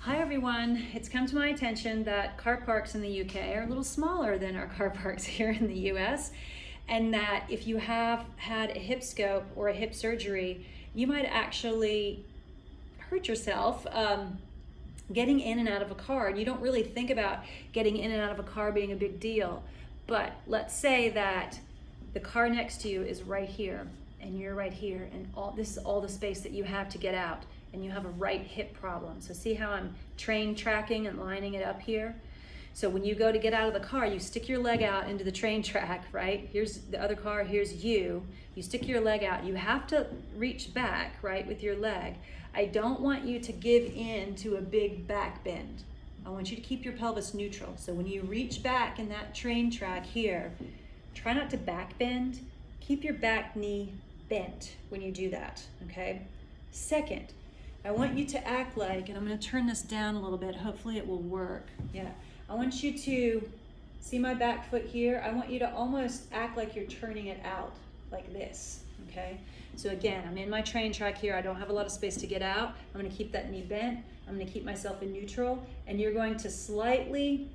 Hi everyone, it's come to my attention that car parks in the UK are a little smaller than our car parks here in the US, and that if you have had a hip scope or a hip surgery, you might actually hurt yourself getting in and out of a car. You don't really think about getting in and out of a car being a big deal, but let's say that the car next to you is right here and you're right here, and this is all the space that you have to get out, and you have a right hip problem. So see how I'm train tracking and lining it up here? So when you go to get out of the car, you stick your leg out into the train track, right? Here's the other car, here's you. You stick your leg out. You have to reach back, right, with your leg. I don't want you to give in to a big back bend. I want you to keep your pelvis neutral. So when you reach back in that train track here, try not to back bend. Keep your back knee bent when you do that, okay? Second, I want you to act like, and I'm going to turn this down a little bit, hopefully it will work. Yeah. I want you to see my back foot here. I want you to almost act like you're turning it out like this, okay? So again, I'm in my train track here. I don't have a lot of space to get out. I'm going to keep that knee bent. I'm going to keep myself in neutral, and you're going to slightly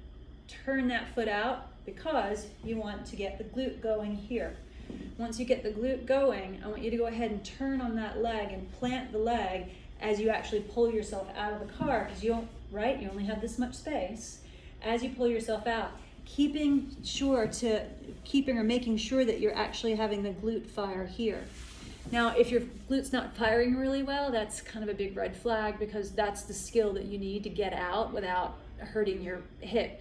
turn that foot out because you want to get the glute going here. Once you get the glute going, I want you to go ahead and turn on that leg and plant the leg as you actually pull yourself out of the car, because you don't, right? You only have this much space. As you pull yourself out, making sure that you're actually having the glute fire here. Now, if your glute's not firing really well, that's kind of a big red flag, because that's the skill that you need to get out without hurting your hip.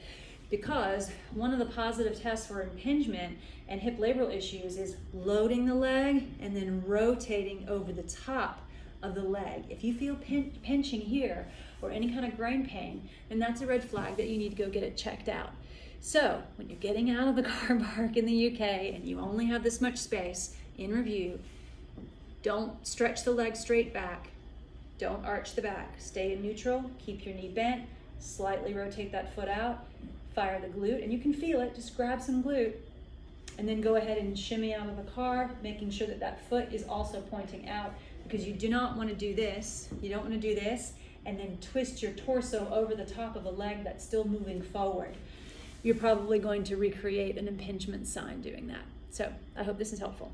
Because one of the positive tests for impingement and hip labral issues is loading the leg and then rotating over the top of the leg. If you feel pinching here or any kind of groin pain, then that's a red flag that you need to go get it checked out. So when you're getting out of the car park in the UK and you only have this much space, in review, don't stretch the leg straight back. Don't arch the back. Stay in neutral, keep your knee bent, slightly rotate that foot out, fire the glute, and you can feel it, just grab some glute, and then go ahead and shimmy out of the car, making sure that that foot is also pointing out, because you do not want to do this. You don't want to do this and then twist your torso over the top of a leg that's still moving forward. You're probably going to recreate an impingement sign doing that. So I hope this is helpful.